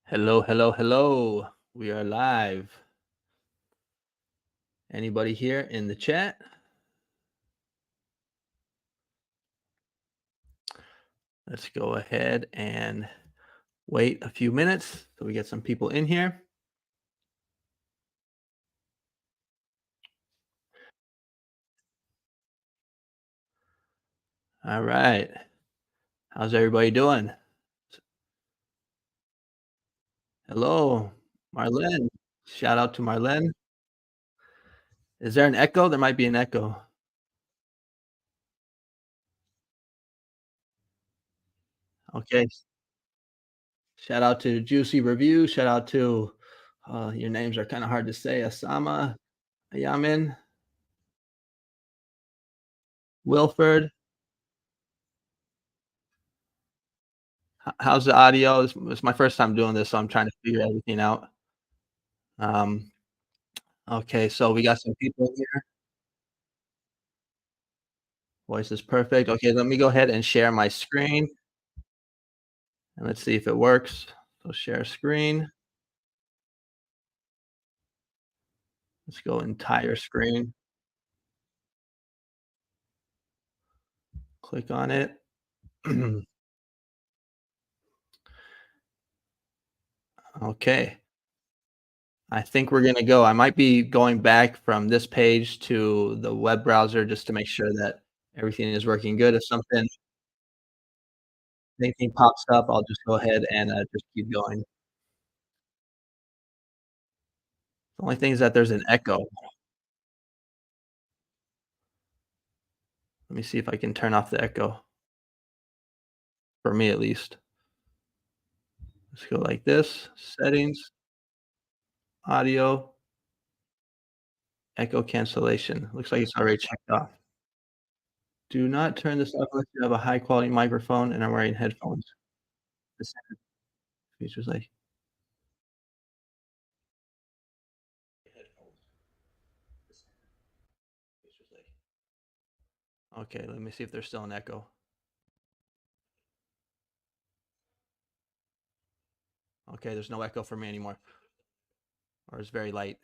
Hello, hello, hello. We are live. Anybody here in the chat? Let's go ahead and wait a few minutes so we get some people in here. All right. How's everybody doing? Hello, Marlene. Shout out to Marlene. Is there an echo? There might be an echo. Okay. Shout out to Juicy Review. Shout out to your names are kind of hard to say. Asama, Yamin, Wilford. How's the audio? It's my first time doing this, so I'm trying to figure everything out. Um, okay, so we got some people here. Voice is perfect. Okay, let me go ahead and share my screen, and let's see if it works. So share screen. Let's go entire screen. Click on it. Okay, I think we're gonna go. I might be going back from this page to the web browser just to make sure that everything is working good. If anything pops up, I'll just go ahead and just keep going. The only thing is that there's an echo. Let me see if I can turn off the echo, for me at least. Let's go like this, settings, audio, echo cancellation. Looks like it's already checked off. Do not turn this off unless you have a high quality microphone and are wearing headphones. The sound features like okay, let me see if there's still an echo. Okay, there's no echo for me anymore. Or it's very light.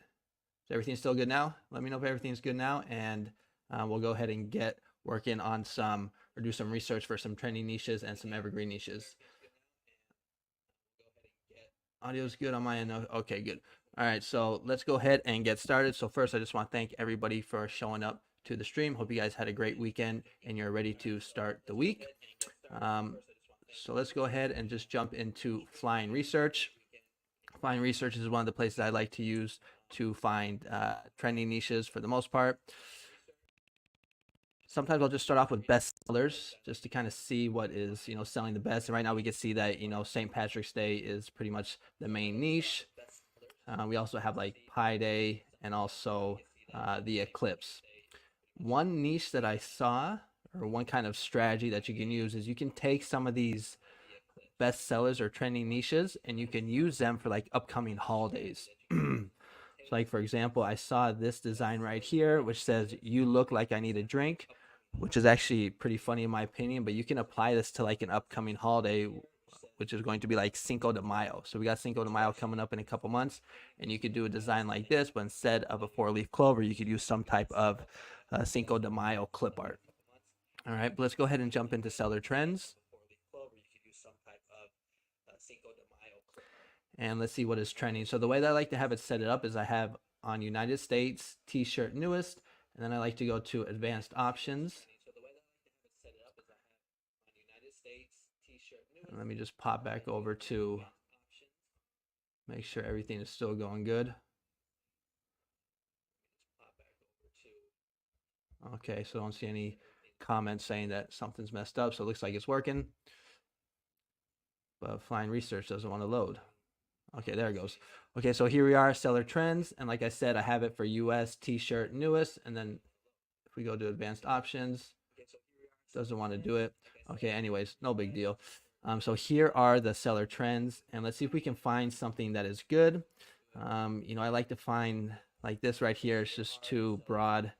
Is everything still good now? Let me know if everything's good now, and we'll go ahead and get working on some or do some research for some trending niches and some evergreen niches. Audio's good on my end. Okay, good. All right, so let's go ahead and get started. So first, I just want to thank everybody for showing up to the stream. Hope you guys had a great weekend and you're ready to start the week. So let's go ahead and just jump into Flying Research. Flying Research is one of the places I like to use to find trending niches for the most part. Sometimes I'll just start off with best sellers just to kind of see what is selling the best. And right now we can see that St. Patrick's Day is pretty much the main niche. We also have like Pi Day and also the eclipse. One niche that I saw, or one kind of strategy that you can use, is you can take some of these best sellers or trending niches and you can use them for like upcoming holidays. So like for example, I saw this design right here which says "You look like I need a drink," which is actually pretty funny in my opinion, but you can apply this to like an upcoming holiday, which is going to be like Cinco de Mayo. So we got Cinco de Mayo coming up in a couple months, and you could do a design like this, but instead of a 4-leaf clover, you could use some type of Cinco de Mayo clip art. All right, but let's go ahead and jump into seller trends. And let's see what is trending. So the way that I like to have it set it up is I have on United States t-shirt newest, and then I like to go to advanced options. And let me just pop back over to make sure everything is still going good. Okay, so I don't see any comments saying that something's messed up, so it looks like it's working. But Flying Research doesn't want to load. Okay, there it goes. Okay, so here we are, seller trends, and like I said, I have it for US t-shirt newest, and then if we go to advanced options, doesn't want to do it. Okay, anyways, no big deal. So here are the seller trends, and let's see if we can find something that is good. I like to find like this right here. It's just too broad.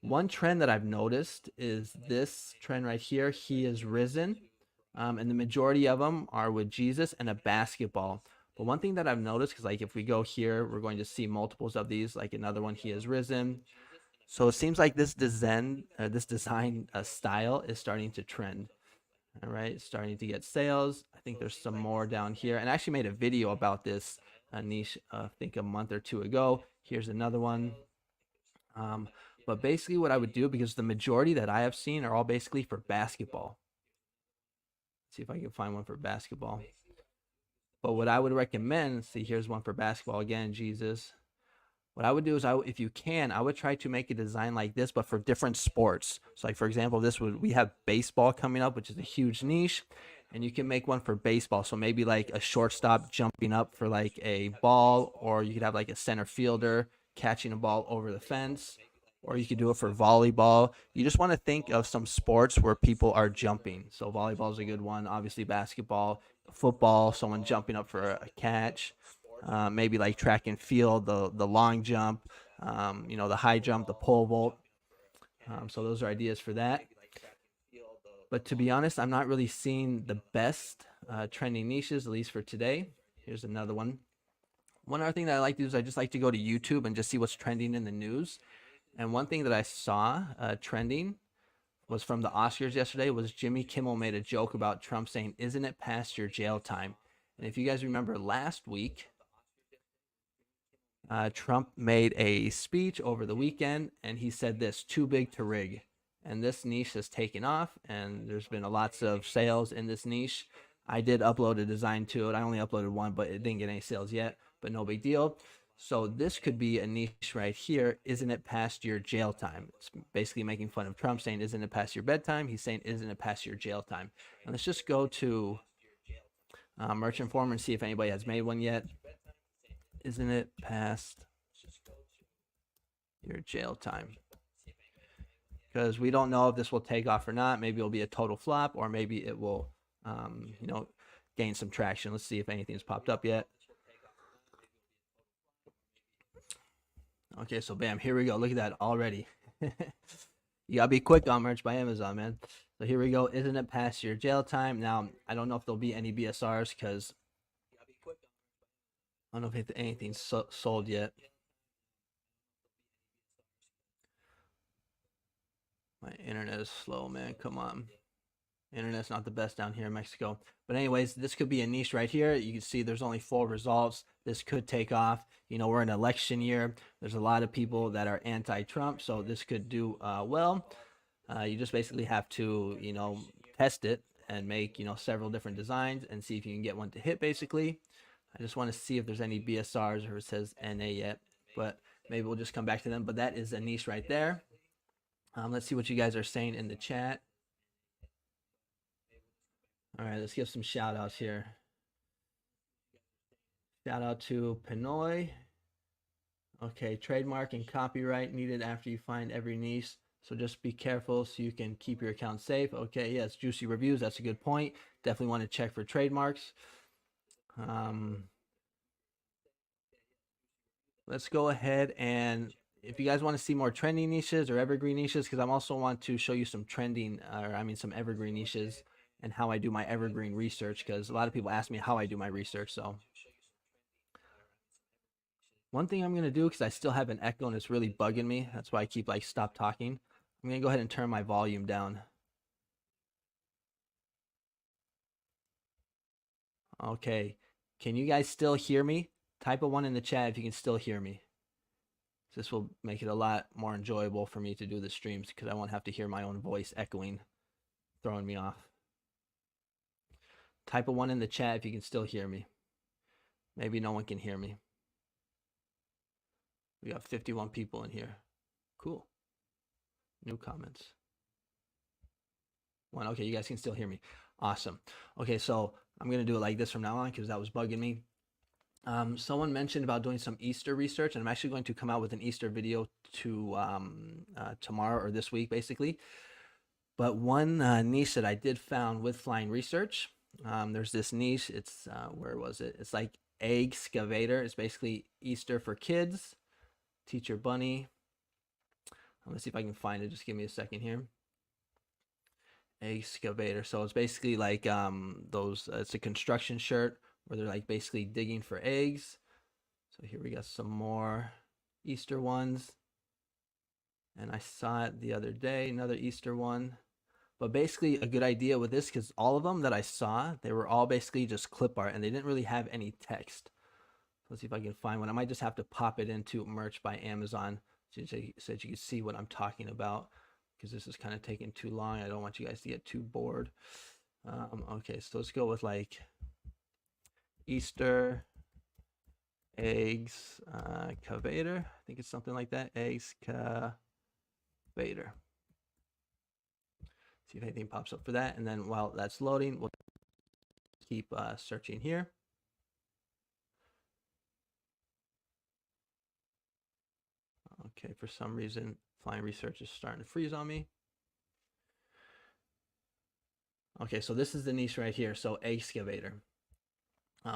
One trend that I've noticed is this trend right here. He is risen. And the majority of them are with Jesus and a basketball. But one thing that I've noticed, because like if we go here, we're going to see multiples of these, like another one, he has risen. So it seems like this design style is starting to trend. All right, starting to get sales. I think there's some more down here, and I actually made a video about this niche, I think a month or two ago. Here's another one. But basically, what I would do, because the majority that I have seen are all basically for basketball. Let's see if I can find one for basketball. But what I would recommend, see, here's one for basketball again, Jesus. What I would do is, if you can, I would try to make a design like this, but for different sports. So, like for example, we have baseball coming up, which is a huge niche, and you can make one for baseball. So maybe like a shortstop jumping up for like a ball, or you could have like a center fielder catching a ball over the fence, or you could do it for volleyball. You just want to think of some sports where people are jumping. So volleyball is a good one. Obviously, basketball, football, someone jumping up for a catch. Maybe like track and field, the long jump, the high jump, the pole vault. So those are ideas for that. But to be honest, I'm not really seeing the best trending niches, at least for today. Here's another one. One other thing that I like to do is I just like to go to YouTube and just see what's trending in the news. And one thing that I saw trending was from the Oscars yesterday, was Jimmy Kimmel made a joke about Trump saying, "Isn't it past your jail time?" And if you guys remember last week, Trump made a speech over the weekend, and he said this, "Too big to rig." And this niche has taken off, and there's been lots of sales in this niche. I did upload a design to it. I only uploaded one, but it didn't get any sales yet, but no big deal. So this could be a niche right here. Isn't it past your jail time? It's basically making fun of Trump, saying, "Isn't it past your bedtime?" He's saying, "Isn't it past your jail time?" And let's just go to Merchant Forum and see if anybody has made one yet. Isn't it past your jail time? Because we don't know if this will take off or not. Maybe it'll be a total flop, or maybe it will, gain some traction. Let's see if anything's popped up yet. Okay, so bam, here we go. Look at that already. You gotta be quick on merch by Amazon, man. So here we go. Isn't it past your jail time? Now, I don't know if there'll be any BSRs because I don't know if anything's sold yet. My internet is slow, man. Come on. Internet's not the best down here in Mexico. But anyways, this could be a niche right here. You can see there's only 4 results. This could take off. We're in an election year. There's a lot of people that are anti-Trump, so this could do well. You just basically have to, test it and make, several different designs and see if you can get one to hit, basically. I just want to see if there's any BSRs or it says NA yet, but maybe we'll just come back to them. But that is a niche right there. Let's see what you guys are saying in the chat. All right, let's give some shout outs here. Shout out to Pinoy. Okay, trademark and copyright needed after you find every niche. So just be careful so you can keep your account safe. Okay, yes, juicy reviews. That's a good point. Definitely want to check for trademarks. Let's go ahead, and if you guys want to see more trending niches or evergreen niches, because I also want to show you some some evergreen niches and how I do my evergreen research, because a lot of people ask me how I do my research. So one thing I'm going to do, because I still have an echo and it's really bugging me, that's why I keep stop talking. I'm going to go ahead and turn my volume down. Okay, can you guys still hear me? Type a 1 in the chat if you can still hear me. This will make it a lot more enjoyable for me to do the streams, because I won't have to hear my own voice echoing, throwing me off. Type a 1 in the chat if you can still hear me. Maybe no one can hear me. We got 51 people in here. Cool. New comments. 1. Okay, you guys can still hear me. Awesome. Okay, so I'm going to do it like this from now on because that was bugging me. Someone mentioned about doing some Easter research, and I'm actually going to come out with an Easter video tomorrow or this week, basically. But one niche that I did found with flying research, there's this niche. It's where was it? It's like egg excavator. It's basically Easter for kids. Teacher bunny. I'm gonna see if I can find it. Just give me a second here. excavator. So it's basically like those. It's a construction shirt where they're like basically digging for eggs. So here we got some more Easter ones, and I saw it the other day, another Easter one. But basically, a good idea with this, because all of them that I saw, they were all basically just clip art, and they didn't really have any text. Let's see if I can find one. I might just have to pop it into merch by Amazon so that you can see what I'm talking about, because this is kind of taking too long. I don't want you guys to get too bored. Okay, so let's go with like Easter eggs cavator. I think it's something like that. Eggs cavator. See if anything pops up for that. And then while that's loading, we'll keep searching here. Okay, for some reason, Flying Research is starting to freeze on me. Okay, so this is the niche right here. So excavator.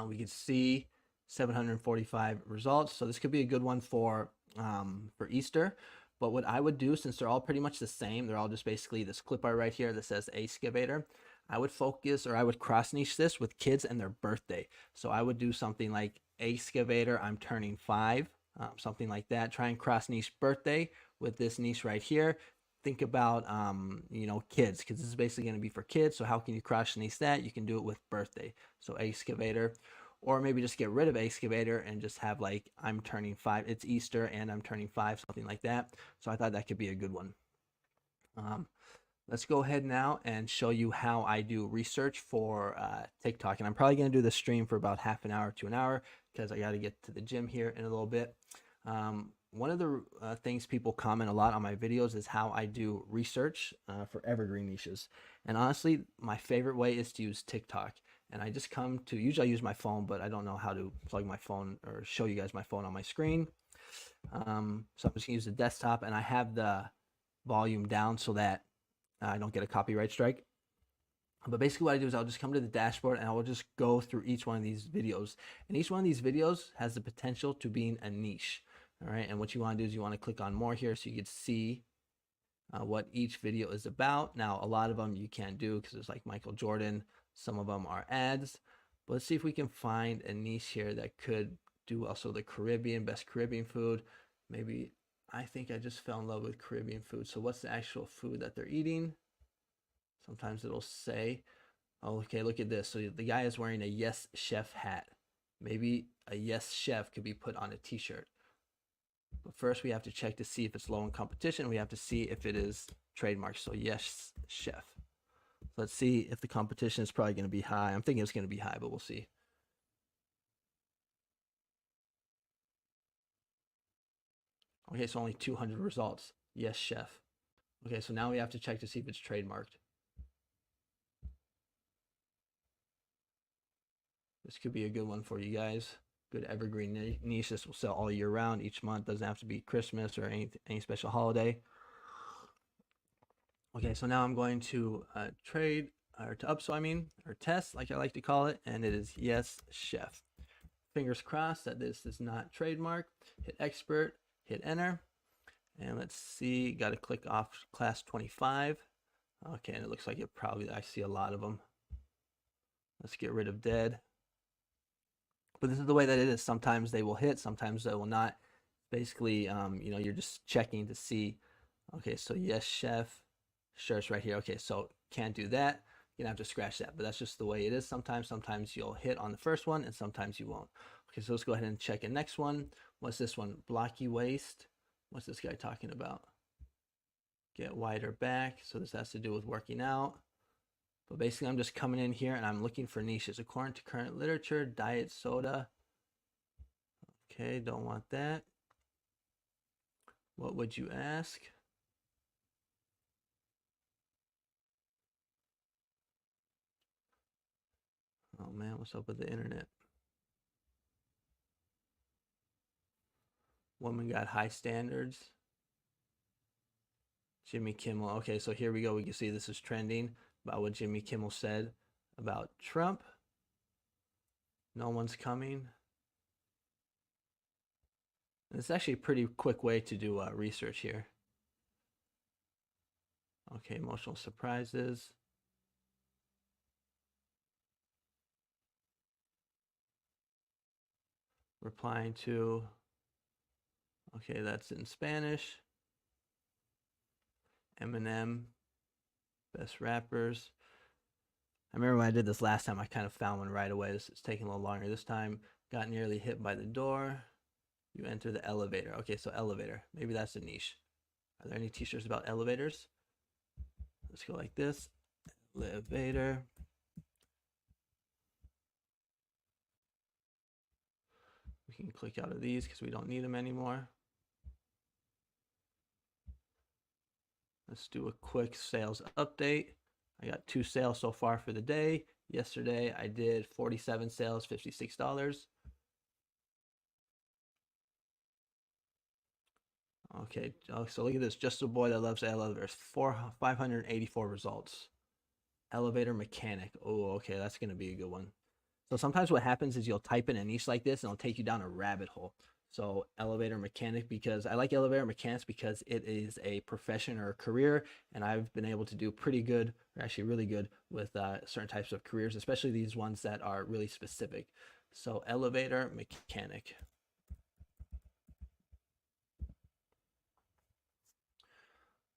We can see 745 results. So this could be a good one for Easter. But what I would do, since they're all pretty much the same, they're all just basically this clip art right here that says excavator. I would focus, or I would cross niche this with kids and their birthday. So I would do something like excavator, I'm turning 5, something like that. Try and cross niche birthday with this niche right here. Think about, you know, kids, because this is basically going to be for kids. So how can you cross niche that? You can do it with birthday. So excavator. Or maybe just get rid of excavator and just have like, I'm turning 5. It's Easter and I'm turning 5, something like that. So I thought that could be a good one. Let's go ahead now and show you how I do research for TikTok. And I'm probably going to do the stream for about half an hour to an hour because I got to get to the gym here in a little bit. One of the things people comment a lot on my videos is how I do research for evergreen niches. And honestly, my favorite way is to use TikTok. And I just come to, usually I use my phone, but I don't know how to plug my phone or show you guys my phone on my screen. So I'm just gonna use the desktop, and I have the volume down so that I don't get a copyright strike. But basically what I do is I'll just come to the dashboard and I will just go through each one of these videos. And each one of these videos has the potential to be a niche. All right, and what you want to do is you want to click on more here so you can see what each video is about. Now, a lot of them you can't do because it's like Michael Jordan. Some of them are ads. But let's see if we can find a niche here that could do also the Caribbean, best Caribbean food. Maybe, I think I just fell in love with Caribbean food. So what's the actual food that they're eating? Sometimes it'll say, oh, okay, look at this. So the guy is wearing a Yes Chef hat. Maybe a Yes Chef could be put on a t-shirt. But first we have to check to see if it's low in competition. We have to see if it is trademarked. So Yes Chef. Let's see if the competition is probably going to be high. I'm thinking it's going to be high, but we'll see. Okay, so only 200 results. Yes, chef. Okay, so now we have to check to see if it's trademarked. This could be a good one for you guys. Good evergreen niche. This will sell all year round, each month. Doesn't have to be Christmas or any special holiday. Okay, so now I'm going to trade, or to upsell, or test, like I like to call it, and it is Yes Chef. Fingers crossed that this is not trademark. Hit expert, hit enter, and let's see, got to click off class 25. Okay, and it looks like I see a lot of them. Let's get rid of dead. But this is the way that it is. Sometimes they will hit, sometimes they will not. Basically, you know, you're just checking to see. Okay, so Yes Chef, shirts right here. Okay, so can't do that. You're gonna have to scratch that, but that's just the way it is. Sometimes you'll hit on the first one and sometimes you won't. Okay, so let's go ahead and check the next one. What's this one? Blocky waist. What's this guy talking about? Get wider back. So this has to do with working out. But basically I'm just coming in here and I'm looking for niches. According to current literature, diet soda. Okay, don't want that. What would you ask? Oh man, what's up with the internet? Woman got high standards. Jimmy Kimmel. Okay, so here we go. We can see this is trending about what Jimmy Kimmel said about Trump. No one's coming. And it's actually a pretty quick way to do research here. Okay, emotional surprises. replying to, okay, that's in Spanish. Eminem, best rappers. I remember when I did this last time, I kind of found one right away. It's taking a little longer this time. Got nearly hit by the door. You enter the elevator. Okay, so elevator. Maybe that's a niche. Are there any t-shirts about elevators? Let's go like this. Elevator. We can click out of these because we don't need them anymore. Let's do a quick sales update. I got 2 sales so far for the day. Yesterday I did 47 sales, $56. Okay, so look at this. Just a boy that loves elevators. 584 results. Elevator mechanic. Oh, okay, that's going to be a good one. So sometimes what happens is you'll type in a niche like this and it'll take you down a rabbit hole. So elevator mechanic, because I like elevator mechanics because it is a profession or a career, and I've been able to do pretty good, or actually really good, with certain types of careers, especially these ones that are really specific. So elevator mechanic.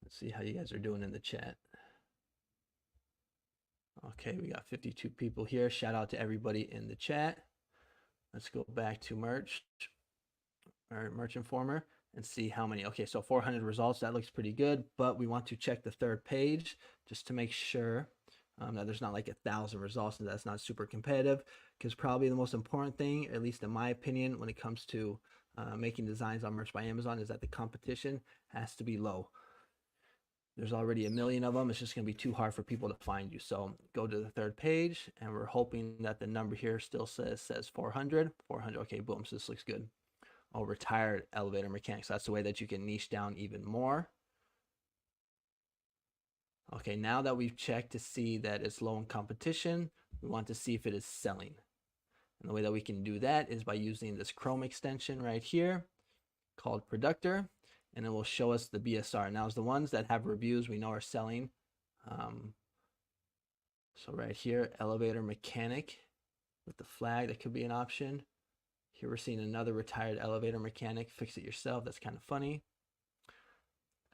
Let's see how you guys are doing in the chat. Okay, we got 52 people here. Shout out to everybody in the chat. Let's go back to merch Informer and see how many. Okay, so 400 results. That looks pretty good, but we want to check the third page just to make sure that there's not like 1,000 results and that's not super competitive, because probably the most important thing, at least in my opinion, when it comes to making designs on Merch by Amazon, is that the competition has to be low. There's already a million of them. It's just going to be too hard for people to find you. So go to the third page, and we're hoping that the number here still says 400. 400. Okay, boom. So this looks good. Oh, retired elevator mechanics. That's the way that you can niche down even more. Okay, now that we've checked to see that it's low in competition, we want to see if it is selling. And the way that we can do that is by using this Chrome extension right here called Productor. And it will show us the BSR. Now, the ones that have reviews we know are selling. So right here, elevator mechanic with the flag, that could be an option. Here we're seeing another retired elevator mechanic. Fix it yourself. That's kind of funny.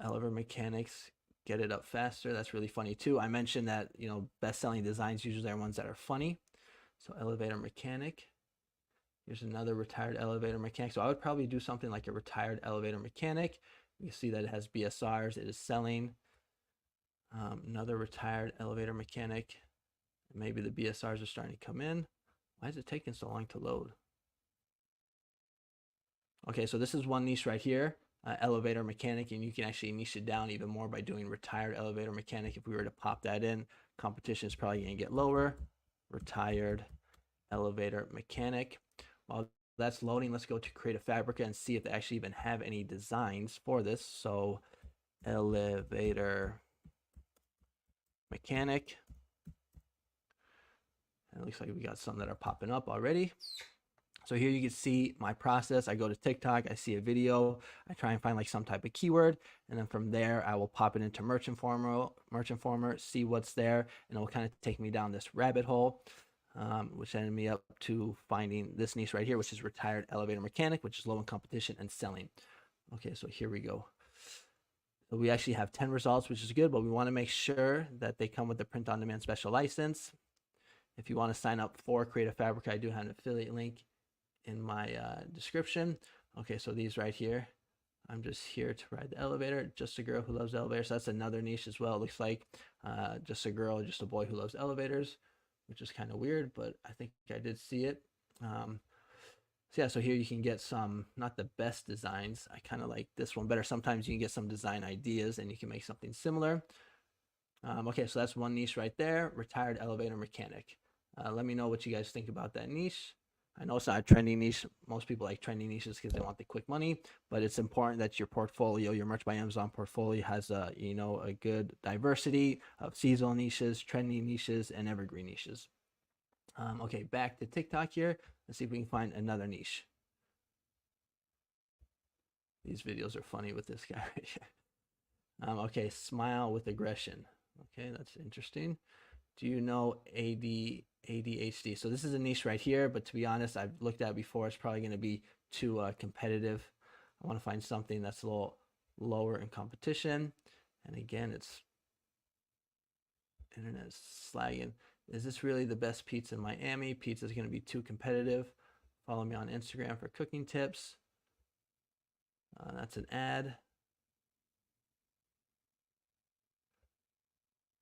Elevator mechanics, get it up faster. That's really funny too. I mentioned that, you know, best-selling designs usually are ones that are funny. So elevator mechanic. Here's another retired elevator mechanic. So I would probably do something like a retired elevator mechanic. You see that it has BSRs. It is selling. Another retired elevator mechanic. Maybe the BSRs are starting to come in. Why is it taking so long to load? Okay, so this is one niche right here, elevator mechanic, and you can actually niche it down even more by doing retired elevator mechanic. If we were to pop that in, competition is probably going to get lower. Retired elevator mechanic. While that's loading, let's go to Create a Fabrica and see if they actually even have any designs for this. So elevator mechanic. And it looks like we got some that are popping up already. So here you can see my process. I go to TikTok, I see a video, I try and find like some type of keyword, and then from there I will pop it into Merch Informer, see what's there, and it will kind of take me down this rabbit hole, which ended me up to finding this niche right here, which is retired elevator mechanic, which is low in competition and selling. Okay, so here we go. So we actually have 10 results, which is good, but we want to make sure that they come with the print on demand special license. If you want to sign up for Create a Fabrica, I do have an affiliate link in my description. Okay, so these right here, I'm just here to ride the elevator. Just a girl who loves elevators. That's another niche as well. It looks like just a girl, just a boy who loves elevators, which is kind of weird, but I think I did see it. So yeah, so here you can get some, not the best designs. I kind of like this one better. Sometimes you can get some design ideas and you can make something similar. Okay, so that's one niche right there, retired elevator mechanic. Let me know what you guys think about that niche. I know it's not a trendy niche. Most people like trendy niches because they want the quick money, but it's important that your portfolio, your Merch by Amazon portfolio, has a, you know, a good diversity of seasonal niches, trendy niches, and evergreen niches. Okay, back to TikTok here. Let's see if we can find another niche. These videos are funny with this guy right here. Okay, smile with aggression. Okay, that's interesting. Do you know ADHD. So this is a niche right here, but to be honest, I've looked at it before. It's probably going to be too competitive. I want to find something that's a little lower in competition. And again, it's internet slagging. Is this really the best pizza in Miami? Pizza is going to be too competitive. Follow me on Instagram for cooking tips. That's an ad.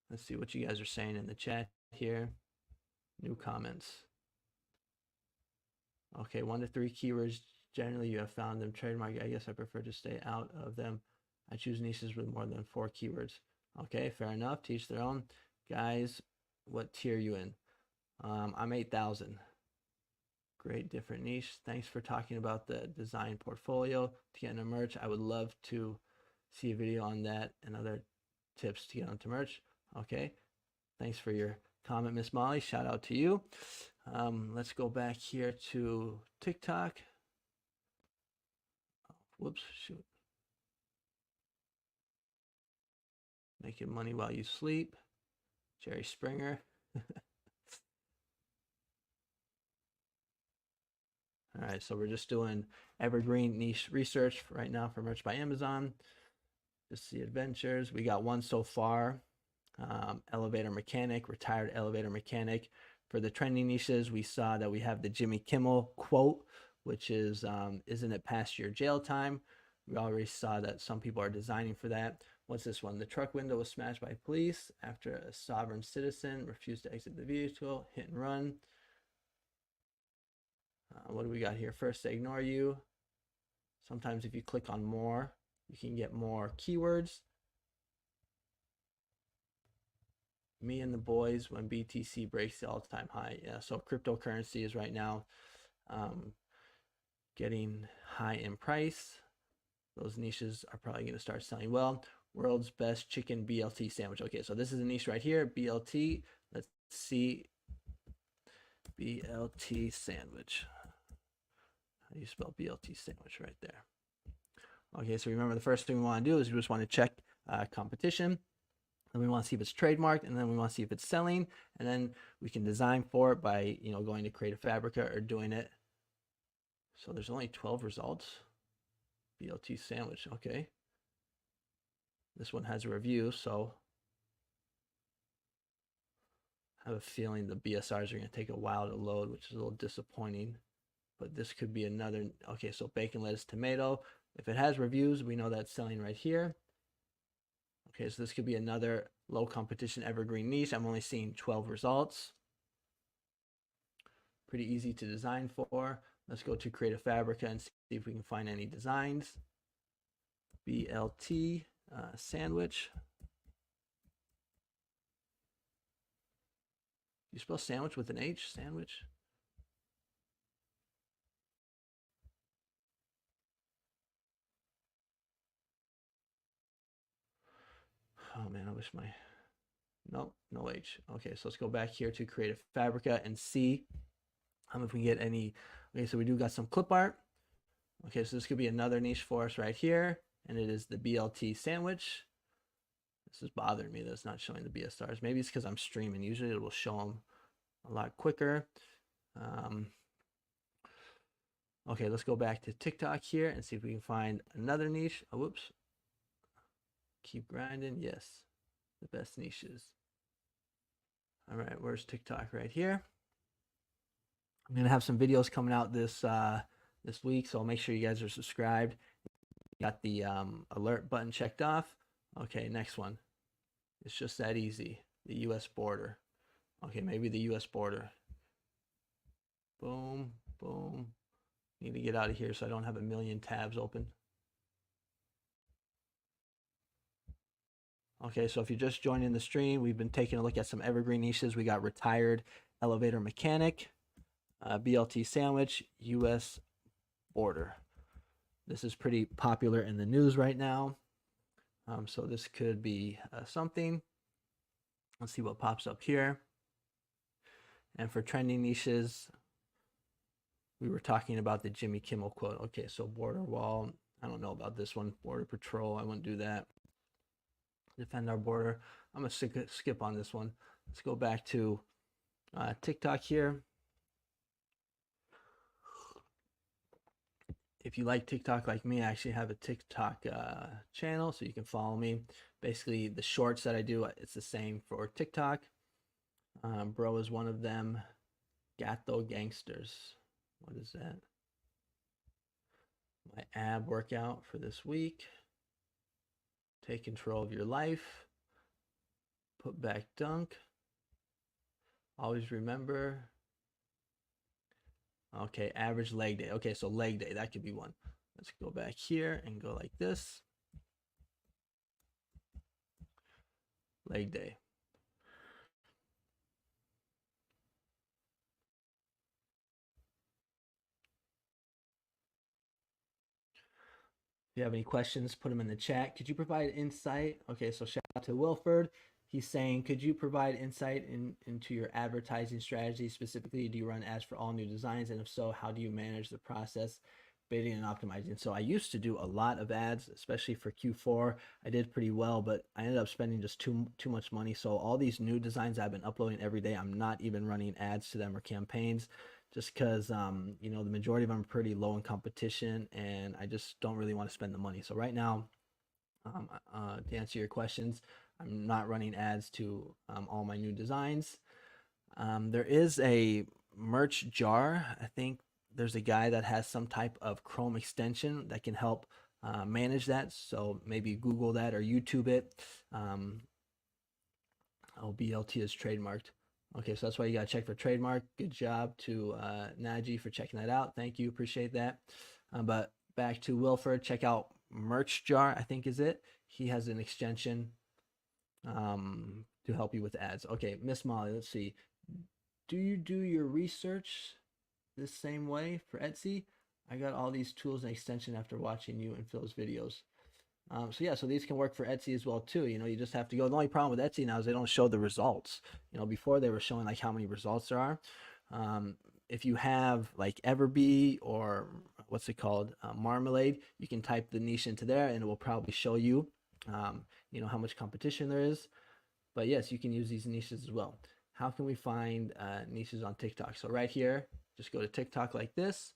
Let's see what you guys are saying in the chat here. New comments. Okay, 1 to 3 keywords. Generally, you have found them trademark. I guess I prefer to stay out of them. I choose niches with more than 4 keywords. Okay, fair enough. Teach their own. Guys, what tier are you in? I'm 8,000. Great, different niche. Thanks for talking about the design portfolio to get into merch. I would love to see a video on that and other tips to get onto merch. Okay, thanks for your comment, Miss Molly. Shout out to you. Let's go back here to TikTok. Whoops, shoot. Making money while you sleep. Jerry Springer. All right, so we're just doing Evergreen niche research right now for Merch by Amazon. Just the adventures. We got one so far. Elevator mechanic, retired elevator mechanic. For the trending niches, we saw that we have the Jimmy Kimmel quote, which is, isn't it past your jail time? We already saw that some people are designing for that. What's this one? The truck window was smashed by police after a sovereign citizen refused to exit the vehicle. Hit and run. What do we got here? First, they ignore you. Sometimes if you click on more, you can get more keywords. Me and the boys when BTC breaks the all-time high. Yeah, so cryptocurrency is right now getting high in price. Those niches are probably going to start selling well. World's best chicken BLT sandwich. Okay, so this is a niche right here, BLT. Let's see. BLT sandwich. How do you spell BLT sandwich right there? Okay, so remember the first thing we want to do is we just want to check competition. Then we want to see if it's trademarked, and then we want to see if it's selling, and then we can design for it by going to create a Fabrica or doing it. So there's only 12 results. BLT sandwich, okay. This one has a review, so I have a feeling the BSRs are going to take a while to load, which is a little disappointing. But this could be another. Okay, so bacon, lettuce, tomato. If it has reviews, we know that's selling right here. Okay, so this could be another low competition evergreen niche. I'm only seeing 12 results. Pretty easy to design for. Let's go to create a Fabrica and see if we can find any designs. BLT sandwich. You spell sandwich with an H? Sandwich? Oh man, I wish my, nope, no H. Okay, so let's go back here to create a Fabrica and see if we get any. Okay, so we do got some clip art. Okay, so this could be another niche for us right here, and it is the BLT sandwich. This is bothering me that it's not showing the BSRs. Maybe it's because I'm streaming. Usually it will show them a lot quicker. Okay, let's go back to TikTok here and see if we can find another niche. Oh, whoops. Keep grinding. Yes, the best niches. All right, where's TikTok? Right here. I'm gonna have some videos coming out this week, so make sure you guys are subscribed. Got the alert button checked off. Okay, next one. It's just that easy. The U.S. border. Okay, maybe the U.S. border. Boom, boom. Need to get out of here so I don't have a million tabs open. Okay, so if you're just joining the stream, we've been taking a look at some evergreen niches. We got retired elevator mechanic, BLT sandwich, U.S. border. This is pretty popular in the news right now. So this could be something. Let's see what pops up here. And for trending niches, we were talking about the Jimmy Kimmel quote. Okay, so border wall. I don't know about this one. Border patrol. I wouldn't do that. Defend our border. I'm going to skip on this one. Let's go back to TikTok here. If you like TikTok like me, I actually have a TikTok channel, so you can follow me. Basically, the shorts that I do, it's the same for TikTok. Bro is one of them. Gato Gangsters. What is that? My ab workout for this week. Take control of your life. Put back dunk. Always remember. Okay, average leg day. Okay, so leg day, that could be one. Let's go back here and go like this. Leg day. If you have any questions, put them in the chat. Could you provide insight? Okay, so shout out to Wilford. He's saying, could you provide insight into your advertising strategy? Specifically, do you run ads for all new designs? And if so, how do you manage the process, bidding and optimizing? So I used to do a lot of ads, especially for Q4. I did pretty well, but I ended up spending just too much money. So all these new designs I've been uploading every day, I'm not even running ads to them or campaigns, just because you know, the majority of them are pretty low in competition, and I just don't really want to spend the money. So right now, to answer your questions, I'm not running ads to all my new designs. There is a merch jar. I think there's a guy that has some type of Chrome extension that can help manage that. So maybe Google that or YouTube it. BLT is trademarked. Okay, so that's why you gotta check for trademark. Good job to Naji for checking that out. Thank you, appreciate that. But back to Wilford, check out Merch Jar, I think is it. He has an extension to help you with ads. Okay, Miss Molly, let's see. Do you do your research the same way for Etsy? I got all these tools and extension after watching you and Phil's videos. So yeah, so these can work for Etsy as well too. You know, you just have to go. The only problem with Etsy now is they don't show the results. You know, before they were showing like how many results there are. If you have like Everbee or what's it called, Marmalade, you can type the niche into there and it will probably show you, you know, how much competition there is. But yes, you can use these niches as well. How can we find niches on TikTok? So right here, just go to TikTok like this,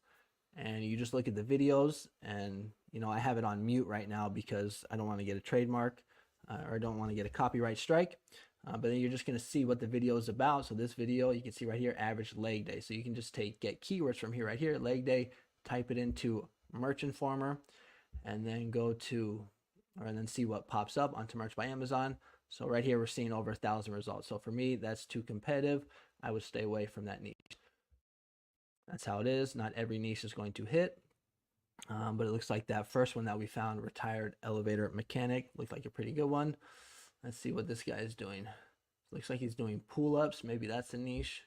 and you just look at the videos. And you know, I have it on mute right now because I don't want to get a trademark or I don't want to get a copyright strike. But then you're just going to see what the video is about. So this video, you can see right here, average leg day. So you can just get keywords from here, right here, leg day, type it into Merch Informer, and then go to, and then see what pops up onto Merch by Amazon. So right here, we're seeing over 1,000 results. So for me, that's too competitive. I would stay away from that niche. That's how it is. Not every niche is going to hit. But it looks like that first one that we found, retired elevator mechanic, looked like a pretty good one. Let's see what this guy is doing. Looks like he's doing pull-ups. Maybe that's a niche.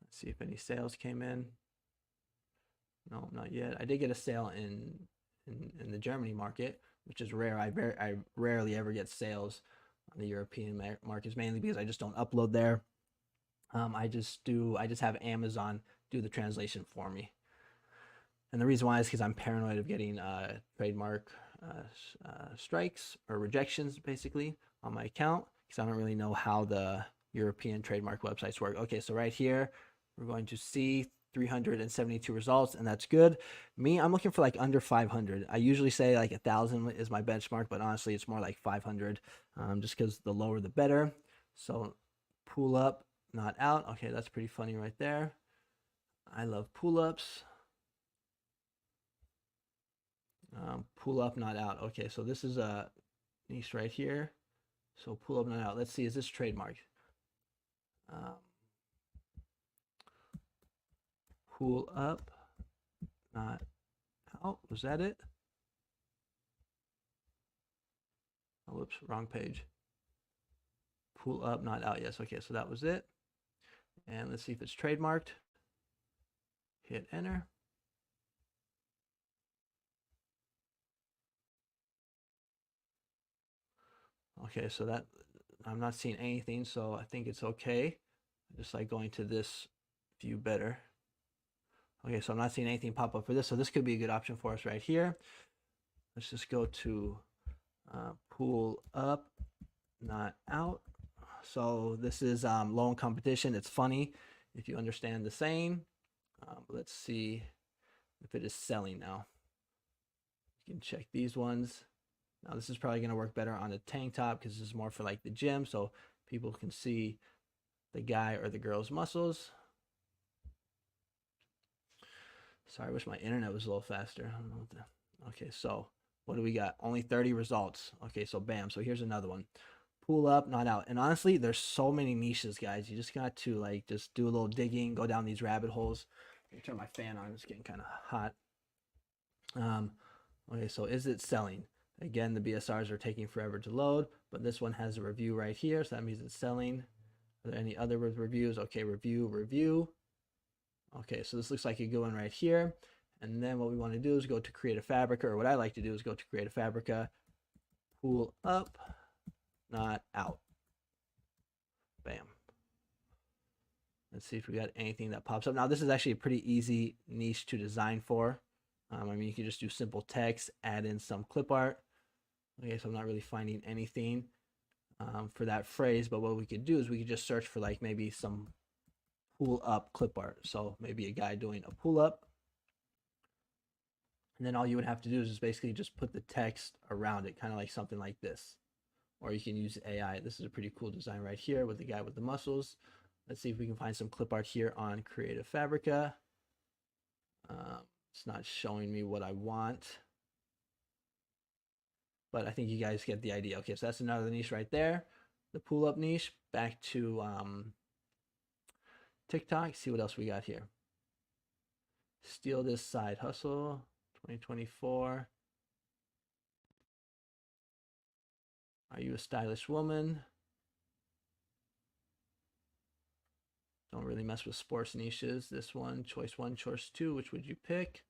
Let's see if any sales came in. No, not yet. I did get a sale in the Germany market, which is rare. I rarely ever get sales on the European markets, mainly because I just don't upload there. I just have Amazon do the translation for me. And the reason why is because I'm paranoid of getting trademark strikes or rejections, basically, on my account, because I don't really know how the European trademark websites work. Okay, so right here, we're going to see 372 results, and that's good. Me, I'm looking for like under 500. I usually say like 1,000 is my benchmark, but honestly, it's more like 500, just because the lower the better. So pull up, not out. Okay, that's pretty funny right there. I love pull-ups. Pull up, not out. Okay, so this is a niche right here. So pull up, not out. Let's see, is this trademark? Pull up, not out. Was that it? Oh, whoops, wrong page. Pull up, not out. Yes, okay, so that was it. And let's see if it's trademarked. Hit enter. Okay, so that, I'm not seeing anything, so I think it's okay. I just like going to this view better. Okay, so I'm not seeing anything pop up for this. So this could be a good option for us right here. Let's just go to pull up, not out. So this is low in competition. It's funny if you understand the saying. Let's see if it is selling now. You can check these ones. Now this is probably going to work better on a tank top because this is more for like the gym, so people can see the guy or the girl's muscles. Sorry, I wish my internet was a little faster. I don't know what the... Okay, so what do we got? Only 30 results. Okay, so bam. So here's another one. Pull up, not out. And honestly, there's so many niches, guys. You just got to like just do a little digging, go down these rabbit holes. Let me turn my fan on. It's getting kind of hot. Okay, so is it selling? Again, the BSRs are taking forever to load, but this one has a review right here, so that means it's selling. Are there any other reviews? Okay, review. Okay, so this looks like a good one right here. And then what we want to do is go to create a Fabrica, or what I like to do is go to create a Fabrica, pull up, not out. Bam. Let's see if we got anything that pops up. Now, this is actually a pretty easy niche to design for. I mean, you can just do simple text, add in some clip art. Okay, so I'm not really finding anything for that phrase, but what we could do is we could just search for like maybe some pull up clip art. So maybe a guy doing a pull up. And then all you would have to do is just basically just put the text around it, kind of like something like this. Or you can use AI. This is a pretty cool design right here with the guy with the muscles. Let's see if we can find some clip art here on Creative Fabrica. It's not showing me what I want, but I think you guys get the idea. Okay, so that's another niche right there. The pull-up niche. Back to TikTok. See what else we got here. Steal this side hustle 2024. Are you a stylish woman? Don't really mess with sports niches. This one, choice 1, choice 2. Which would you pick?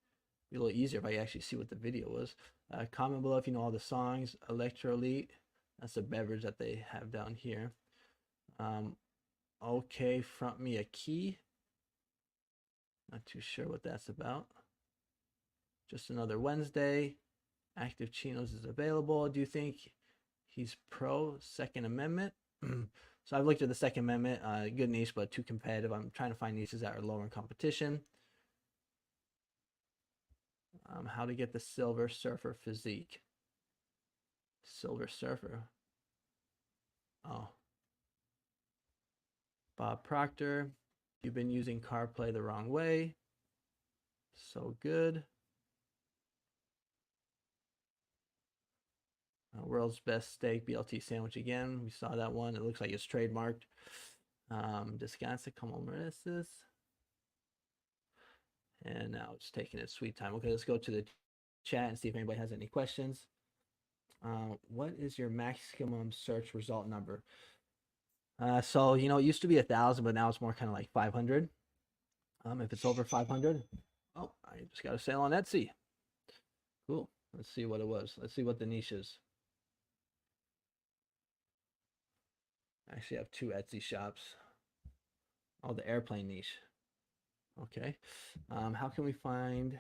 Be a little easier if I actually see what the video was. Comment below if you know all the songs. Electrolyte. That's a beverage that they have down here. Okay, front me a key. Not too sure what that's about. Just another Wednesday. Active chinos is available. Do you think he's pro Second Amendment? So I've looked at the Second Amendment. Good niche, but too competitive. I'm trying to find niches that are lower in competition. How to get the Silver Surfer physique. Silver Surfer. Oh. Bob Proctor. You've been using CarPlay the wrong way. So good. World's best steak BLT sandwich again. We saw that one. It looks like it's trademarked. Descansa como mereces. And now it's taking its sweet time. Okay, let's go to the chat and see if anybody has any questions. What is your maximum search result number? So, you know, it used to be 1,000, but now it's more kind of like 500. If it's over 500, oh, I just got a sale on Etsy. Cool. Let's see what it was. Let's see what the niche is. I actually have 2 Etsy shops. Oh, the airplane niche. Okay. How can we find...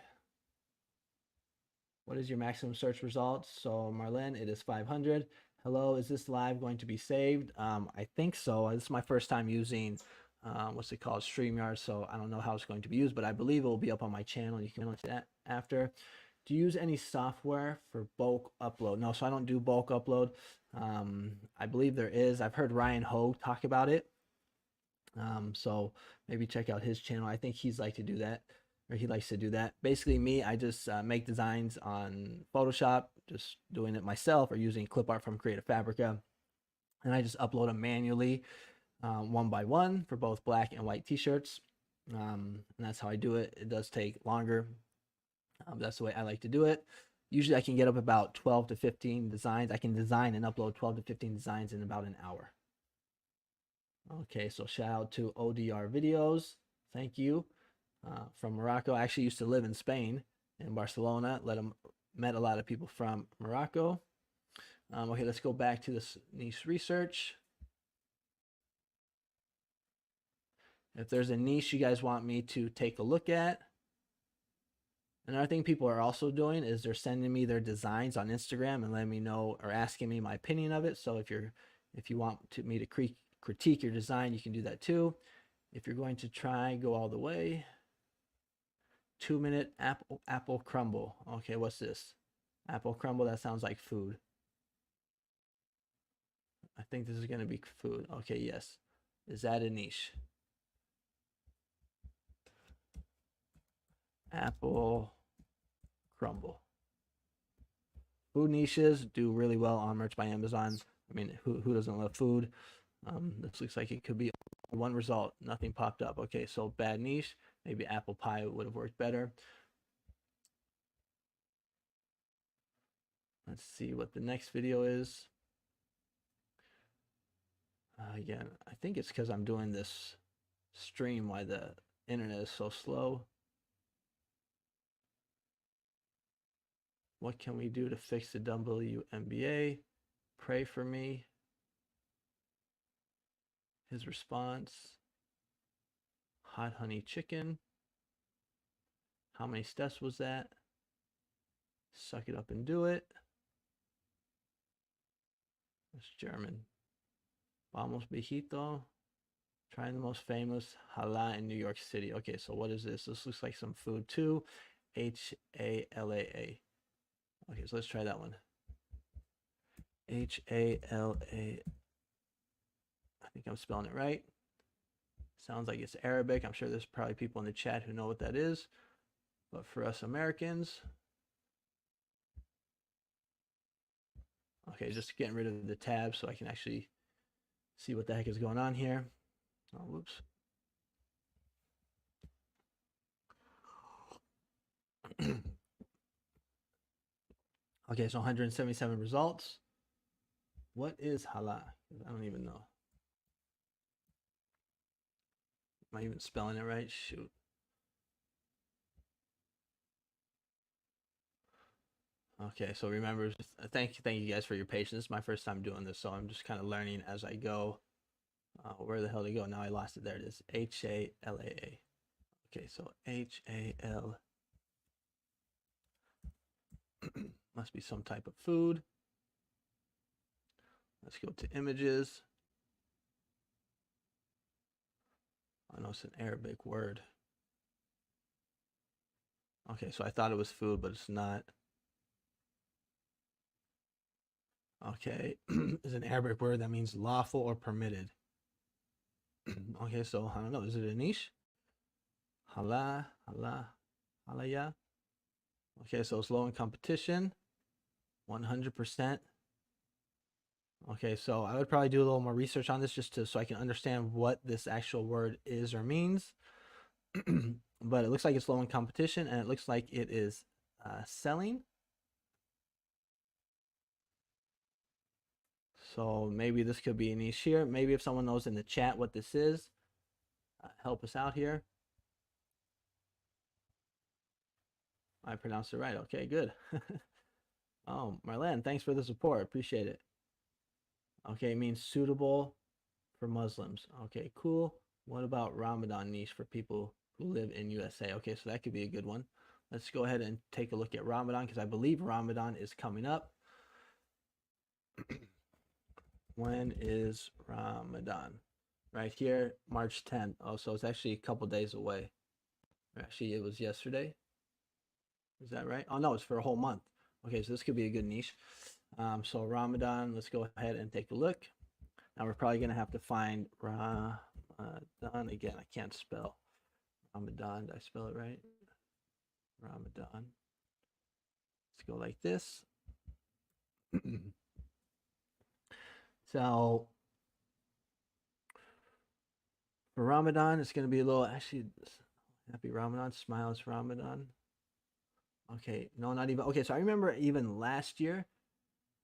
What is your maximum search results? So Marlene, it is 500. Hello, is this live going to be saved? I think so. This is my first time using, what's it called, StreamYard, so I don't know how it's going to be used, but I believe it will be up on my channel. You can look at that after. Do you use any software for bulk upload? No, so I don't do bulk upload. I believe there is. I've heard Ryan Hogue talk about it. So maybe check out his channel. I think he's like to do that, or he likes to do that. Basically me, I just make designs on Photoshop, just doing it myself or using clip art from Creative Fabrica. And I just upload them manually, one by one for both black and white t-shirts. And that's how I do it. It does take longer. That's the way I like to do it. Usually I can get up about 12 to 15 designs. I can design and upload 12 to 15 designs in about an hour. Okay, so shout out to ODR Videos. Thank you. From Morocco. I actually used to live in Spain, in Barcelona. Met a lot of people from Morocco. Okay, let's go back to this niche research. If there's a niche you guys want me to take a look at, Another thing people are also doing is they're sending me their designs on Instagram and letting me know or asking me my opinion of it. So if you want me to critique your design, you can do that too. If you're going to try, go all the way. 2-minute apple crumble. Okay, what's this? Apple crumble. That sounds like food. I think this is going to be food. Okay, yes. Is that a niche? Apple crumble. Food niches do really well on Merch by Amazon. I mean, who doesn't love food? This looks like it could be one result. Nothing popped up. Okay, so bad niche. Maybe apple pie would have worked better. Let's see what the next video is. Again, I think it's because I'm doing this stream why the internet is so slow. What can we do to fix the WNBA? Pray for me. His response, hot honey chicken. How many steps was that? Suck it up and do it. It's German. Vamos viejito. Trying the most famous halal in New York City. Okay, so what is this? This looks like some food too. Halaa. Okay, so let's try that one. Halaa. I think I'm spelling it right. Sounds like it's Arabic. I'm sure there's probably people in the chat who know what that is. But for us Americans, okay, just getting rid of the tab so I can actually see what the heck is going on here. Oh, whoops. Okay, so 177 results. What is halal? I don't even know. Am I even spelling it right? Shoot. Okay, so remember, thank you guys for your patience. It's my first time doing this, so I'm just kind of learning as I go. Where the hell did it go? Now I lost it. There it is. Halaa. Okay, so HAL. Must be some type of food. Let's go to images. I know it's an Arabic word. Okay, so I thought it was food, but it's not. Okay, is an Arabic word that means lawful or permitted. Okay, so I don't know. Is it a niche? Halaya. Okay, so it's low in competition. 100%. Okay, so I would probably do a little more research on this so I can understand what this actual word is or means. But it looks like it's low in competition, and it looks like it is selling. So maybe this could be a niche here. Maybe if someone knows in the chat what this is, help us out here. I pronounced it right. Okay, good. Oh, Marlene, thanks for the support. Appreciate it. Okay, it means suitable for Muslims. Okay, cool. What about Ramadan niche for people who live in USA? Okay, so that could be a good one. Let's go ahead and take a look at Ramadan because I believe Ramadan is coming up. When is Ramadan? Right here, March 10th. Oh, so it's actually a couple days away. Actually, it was yesterday. Is that right? Oh, no, it's for a whole month. Okay, so this could be a good niche. So Ramadan, let's go ahead and take a look. Now we're probably going to have to find Ramadan. Again, I can't spell Ramadan. Did I spell it right? Ramadan. Let's go like this. So for Ramadan, it's going to be a little, actually, happy Ramadan, smiles Ramadan. Okay, no, not even, okay, so I remember even last year,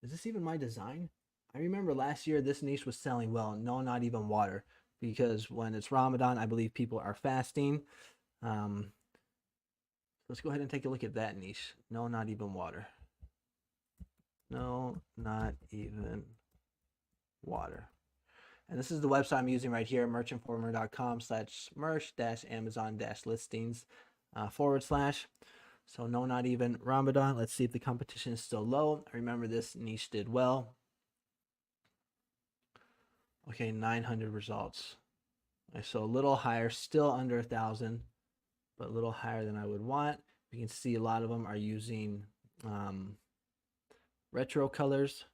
is this even my design? I remember last year this niche was selling well. No, not even water, because when it's Ramadan, I believe people are fasting. Let's go ahead and take a look at that niche. No, not even water. No, not even water. And this is the website I'm using right here, merchinformer.com/merch-amazon-listings /. So no, not even Ramadan. Let's see if the competition is still low. Remember, this niche did well. Okay, 900 results. Okay, so a little higher, still under 1,000, but a little higher than I would want. You can see a lot of them are using retro colors.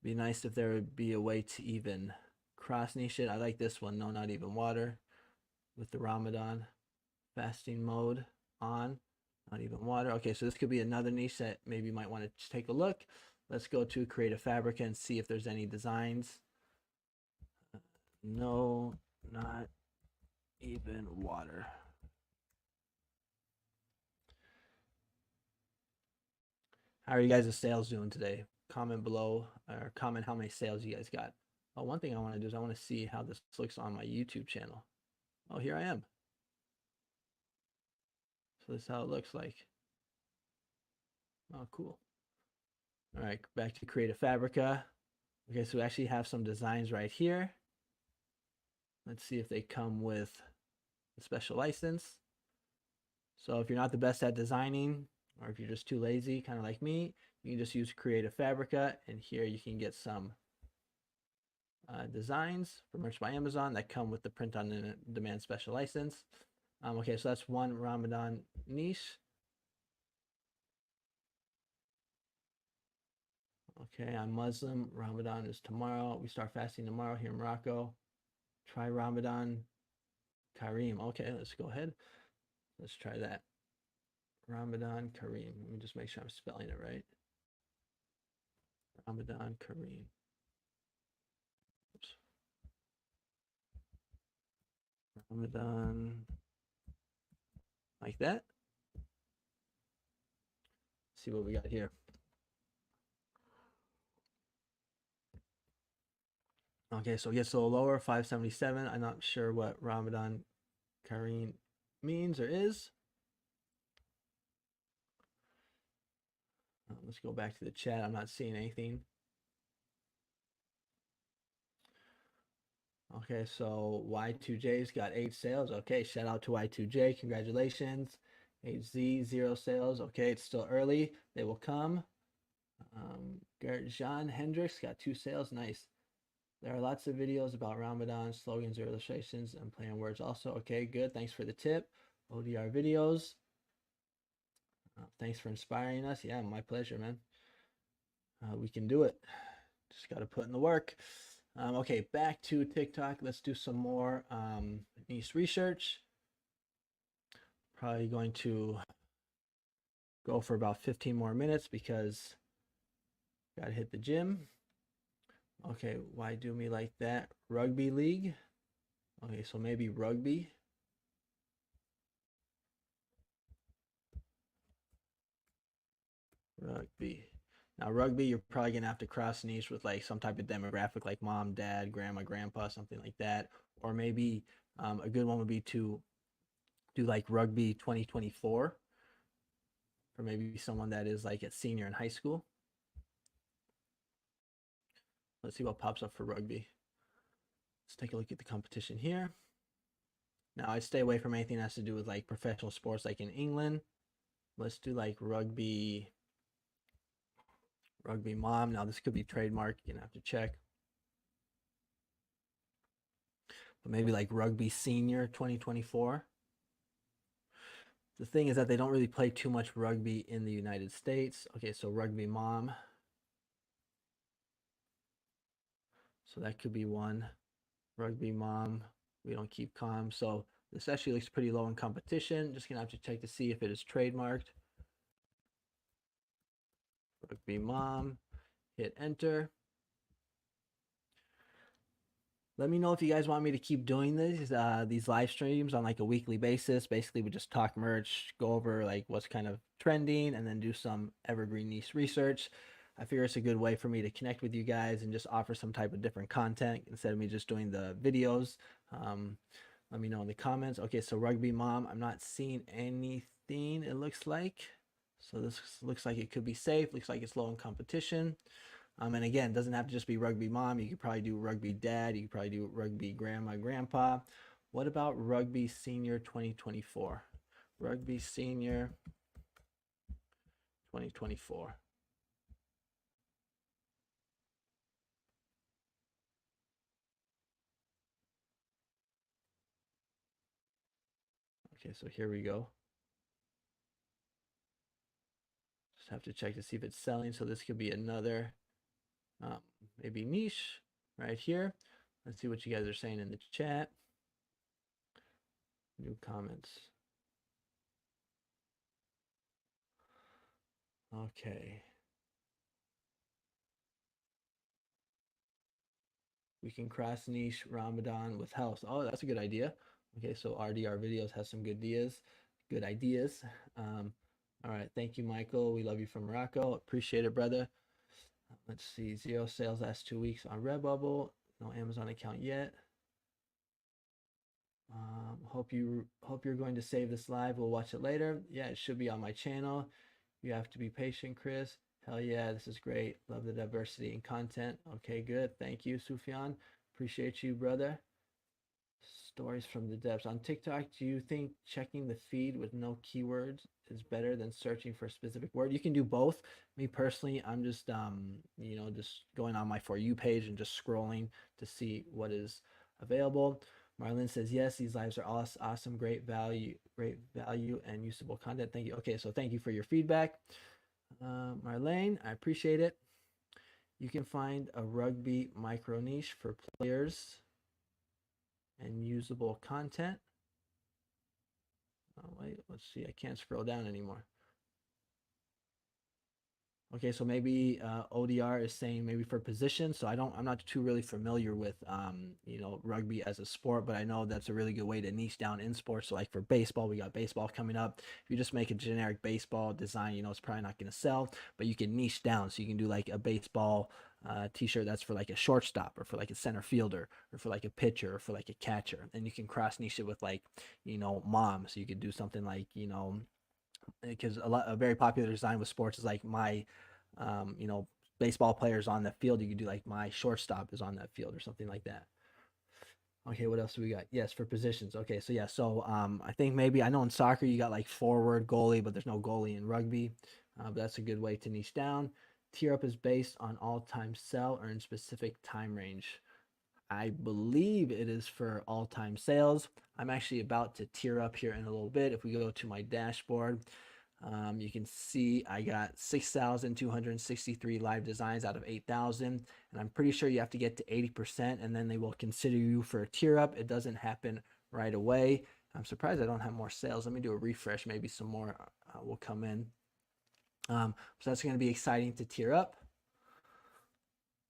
Be nice if there would be a way to even cross niche it. I like this one, no, not even water, with the Ramadan fasting mode on, not even water. Okay, so this could be another niche that maybe you might want to take a look. Let's go to create a Fabrica and see if there's any designs. No, not even water. How are you guys' sales doing today? Comment below or comment how many sales you guys got. Oh, one thing I want to do is I want to see how this looks on my YouTube channel. Oh, here I am. So this is how it looks like. Oh, cool. All right, back to create a Fabrica. Okay, so we actually have some designs right here. Let's see if they come with a special license. So if you're not the best at designing, or if you're just too lazy, kind of like me, you can just use Create a Fabrica, and here you can get some designs for Merch by Amazon that come with the print on demand special license. Okay, so that's one Ramadan niche. Okay, I'm Muslim. Ramadan is tomorrow. We start fasting tomorrow here in Morocco. Try Ramadan Kareem. Okay, let's go ahead. Let's try that. Ramadan Kareem. Let me just make sure I'm spelling it right. Ramadan Kareem. Oops. Ramadan. Like that. Let's see what we got here. Okay, so it gets a little lower, 577. I'm not sure what Ramadan Kareem means or is. Let's go back to the chat. I'm not seeing anything. Okay, so Y2J's got 8 sales. Okay, shout out to Y2J. Congratulations. 8Z, 0 sales. Okay, it's still early. They will come. Gert-Jan Hendricks got 2 sales. Nice. There are lots of videos about Ramadan, slogans or illustrations, and play on words also. Okay, good. Thanks for the tip. ODR videos. Thanks for inspiring us. Yeah, my pleasure, man. We can do it. Just got to put in the work. Okay, back to TikTok. Let's do some more niche research. Probably going to go for about 15 more minutes because got to hit the gym. Okay, why do me like that? Rugby league. Okay, so maybe rugby. Rugby. Now, rugby, you're probably going to have to cross niche with like some type of demographic like mom, dad, grandma, grandpa, something like that. Or maybe a good one would be to do like rugby 2024 for maybe someone that is like a senior in high school. Let's see what pops up for rugby. Let's take a look at the competition here. Now, I stay away from anything that has to do with like professional sports like in England. Let's do like rugby mom. Now, this could be trademark. You're going to have to check. But maybe like rugby senior 2024. The thing is that they don't really play too much rugby in the United States. Okay, so rugby mom. So that could be one. Rugby mom. We don't keep calm. So this actually looks pretty low in competition. Just gonna have to check to see if it is trademarked. Rugby mom. Hit enter. Let me know if you guys want me to keep doing these live streams on like a weekly basis. Basically, we just talk merch, go over like what's kind of trending, and then do some evergreen niche research. I figure it's a good way for me to connect with you guys and just offer some type of different content instead of me just doing the videos. Let me know in the comments. Okay, so rugby mom, I'm not seeing anything, it looks like. So this looks like it could be safe. Looks like it's low in competition. And again, it doesn't have to just be rugby mom. You could probably do rugby dad. You could probably do rugby grandma, grandpa. What about rugby senior 2024? Rugby Senior 2024. Okay, so here we go. Just have to check to see if it's selling. So this could be another maybe niche right here. Let's see what you guys are saying in the chat. New comments. Okay. We can cross niche Ramadan with health. Oh, that's a good idea. Okay, so RDR videos has some good ideas. Good ideas. All right, thank you, Michael. We love you from Morocco. Appreciate it, brother. Let's see, 0 sales last 2 weeks on Redbubble. No Amazon account yet. Hope you're going to save this live. We'll watch it later. Yeah, it should be on my channel. You have to be patient, Chris. Hell yeah, this is great. Love the diversity in content. Okay, good. Thank you, Sufyan. Appreciate you, brother. Stories from the depths. On TikTok, do you think checking the feed with no keywords is better than searching for a specific word? You can do both. Me personally, I'm just just going on my For You page and just scrolling to see what is available. Marlene says, yes, these lives are awesome, great value and usable content. Thank you. Okay, so thank you for your feedback. Marlene, I appreciate it. You can find a rugby micro niche for players and usable content. Oh, wait, let's see. I can't scroll down anymore. Okay, so maybe ODR is saying maybe for position. So I'm not too really familiar with rugby as a sport, but I know that's a really good way to niche down in sports. So like for baseball, we got baseball coming up. If you just make a generic baseball design, it's probably not going to sell, but you can niche down. So you can do like a baseball t-shirt that's for like a shortstop or for like a center fielder or for like a pitcher or for like a catcher. And you can cross niche it with like, mom. So you could do something like, because a very popular design with sports is like my baseball players on the field. You could do like my shortstop is on that field or something like that. Okay, what else do we got? Yes, for positions. Okay, so yeah, so I think maybe I know in soccer you got like forward, goalie, but there's no goalie in rugby. But that's a good way to niche down. Tier up is based on all-time sell or in specific time range. I believe it is for all-time sales. I'm actually about to tier up here in a little bit. If we go to my dashboard, you can see I got 6,263 live designs out of 8,000, and I'm pretty sure you have to get to 80%, and then they will consider you for a tier up. It doesn't happen right away. I'm surprised I don't have more sales. Let me do a refresh. Maybe some more will come in. So that's going to be exciting to tier up.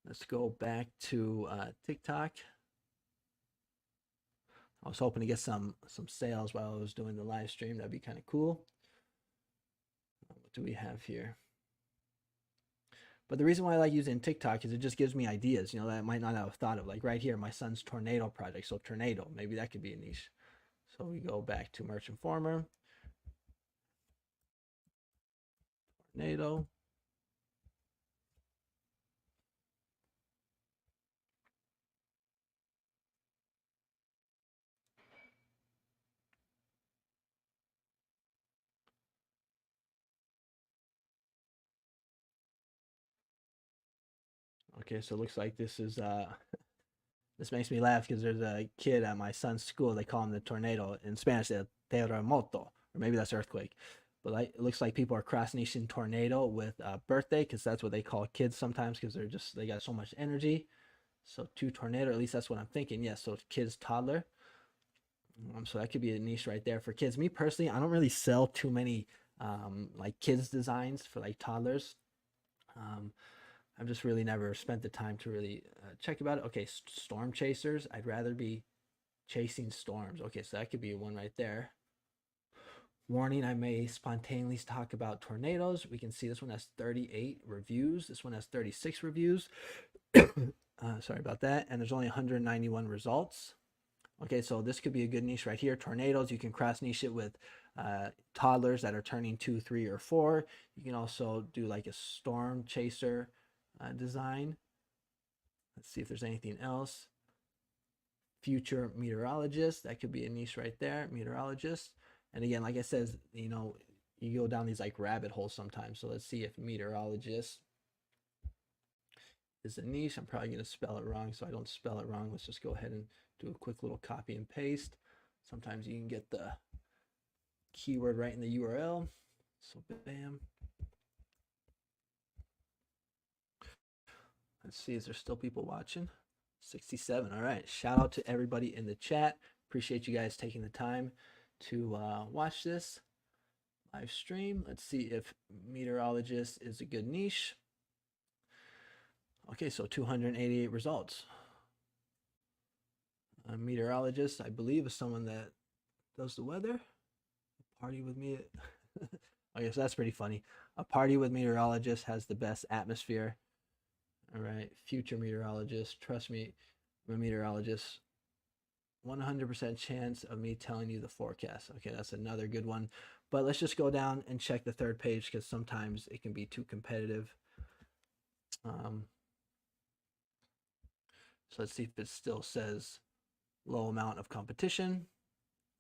Let's go back to TikTok. I was hoping to get some sales while I was doing the live stream. That'd be kind of cool. What do we have here? But the reason why I like using TikTok is it just gives me ideas, that I might not have thought of. Like right here, my son's tornado project. So tornado, maybe that could be a niche. So we go back to Merch Informer. Tornado. Okay, so it looks like this is this makes me laugh because there's a kid at my son's school. They call him the tornado. In Spanish, el terremoto, or maybe that's earthquake. But like, it looks like people are cross niching tornado with birthday because that's what they call kids sometimes because they got so much energy. So two tornado, at least that's what I'm thinking. Yes, so kids, toddler. So that could be a niche right there for kids. Me personally, I don't really sell too many like kids designs for like toddlers. I've just really never spent the time to really check about it. Okay, storm chasers. I'd rather be chasing storms. Okay, so that could be one right there. Warning, I may spontaneously talk about tornadoes. We can see this one has 38 reviews. This one has 36 reviews. Sorry about that. And there's only 191 results. Okay, so this could be a good niche right here. Tornadoes, you can cross niche it with toddlers that are turning 2, 3, or 4. You can also do like a storm chaser design. Let's see if there's anything else. Future meteorologist, that could be a niche right there. Meteorologist. And again, like I said, you know, you go down these like rabbit holes sometimes. So let's see if meteorologist is a niche. I'm probably going to spell it wrong, so I don't spell it wrong. Let's just go ahead and do a quick little copy and paste. Sometimes you can get the keyword right in the URL. So bam. Let's see, is there still people watching? 67. All right. Shout out to everybody in the chat. Appreciate you guys taking the time to watch this live stream. Let's see if meteorologist is a good niche. Okay, so 288 results. A meteorologist, I believe, is someone that does the weather. Party with me. Okay, so that's pretty funny. A party with meteorologist has the best atmosphere. All right, future meteorologist. Trust me, I'm a meteorologist. 100% chance of me telling you the forecast. Okay, that's another good one. But let's just go down and check the third page because sometimes it can be too competitive. So let's see if it still says low amount of competition.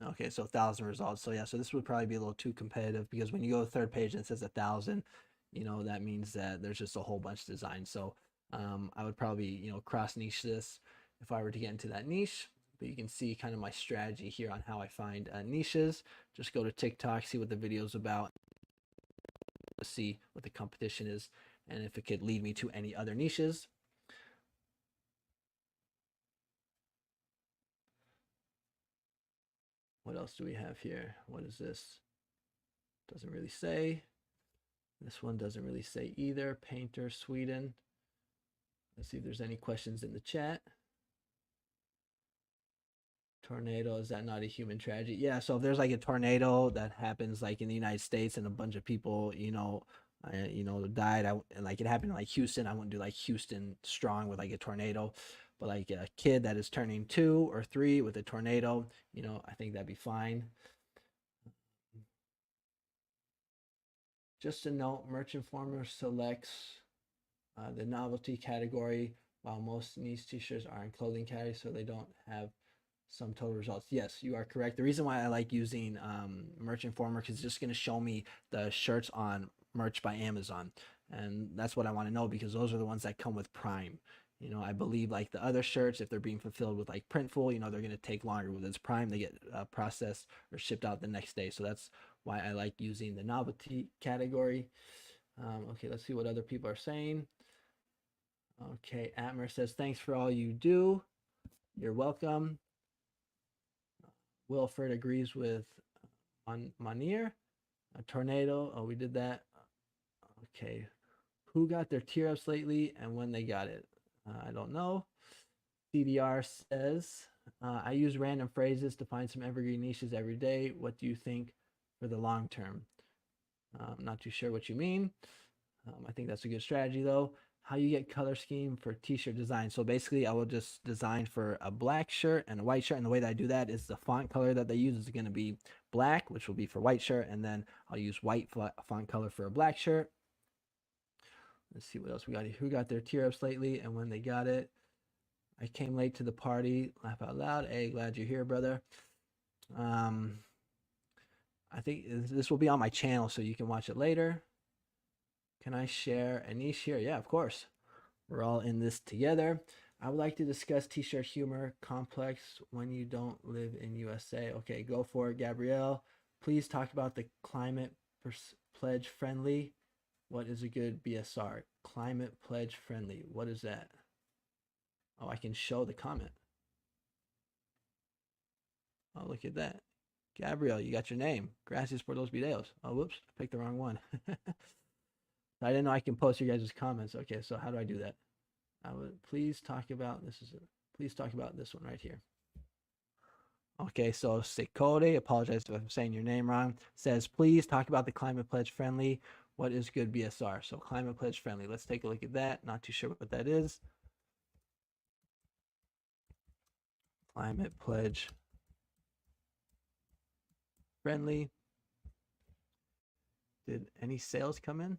Okay, so 1,000 results. So yeah, so this would probably be a little too competitive because when you go to the third page and it says 1,000, you know, that means that there's just a whole bunch of designs. So I would probably, you know, cross niche this if I were to get into that niche. But you can see kind of my strategy here on how I find niches. Just go to TikTok, see what the video's about, see what the competition is, and if it could lead me to any other niches. What else do we have here? What is this? Doesn't really say. This one doesn't really say either. Painter, Sweden. Let's see if there's any questions in the chat. Tornado, is that not a human tragedy? Yeah, so if there's like a tornado that happens like in the United States and a bunch of people, you know, died, and like it happened in like Houston, I wouldn't do like Houston strong with like a tornado, but like a kid that is turning 2 or 3 with a tornado, you know, I think that'd be fine. Just a note, Merch Informer selects the novelty category, while most niche t-shirts are in clothing category, so they don't have some total results. Yes, you are correct. The reason why I like using Merch Informer is it's just going to show me the shirts on Merch by Amazon, and that's what I want to know because those are the ones that come with Prime. You know, I believe like the other shirts, if they're being fulfilled with like Printful, you know, they're going to take longer. With its Prime, they get processed or shipped out the next day. So that's why I like using the novelty category. Okay, let's see what other people are saying. Okay, Atmer says, thanks for all you do. You're welcome. Wilfred agrees with Manier. A tornado. Oh, we did that. Okay. Who got their tier ups lately and when they got it? I don't know. CDR says, I use random phrases to find some evergreen niches every day. What do you think for the long term? I'm not too sure what you mean. I think that's a good strategy though. How you get color scheme for t-shirt design. So basically I will just design for a black shirt and a white shirt. And the way that I do that is the font color that they use is going to be black, which will be for white shirt. And then I'll use white font color for a black shirt. Let's see what else we got here. Who got their tier ups lately and when they got it? I came late to the party. Laugh out loud. Hey, glad you're here, brother. I think this will be on my channel so you can watch it later. Can I share a niche here? Yeah, of course. We're all in this together. I would like to discuss t-shirt humor complex when you don't live in USA. Okay, go for it, Gabrielle. Please talk about the climate pledge friendly. What is a good BSR? Climate pledge friendly. What is that? Oh, I can show the comment. Oh, look at that. Gabrielle, you got your name. Gracias por los videos. Oh, whoops, I picked the wrong one. I didn't know I can post your guys' comments. Okay, so how do I do that? I would please talk about please talk about this one right here. Okay, so Sikode, apologize if I'm saying your name wrong, says please talk about the climate pledge friendly. What is good BSR? So climate pledge friendly. Let's take a look at that. Not too sure what that is. Climate pledge friendly. Did any sales come in?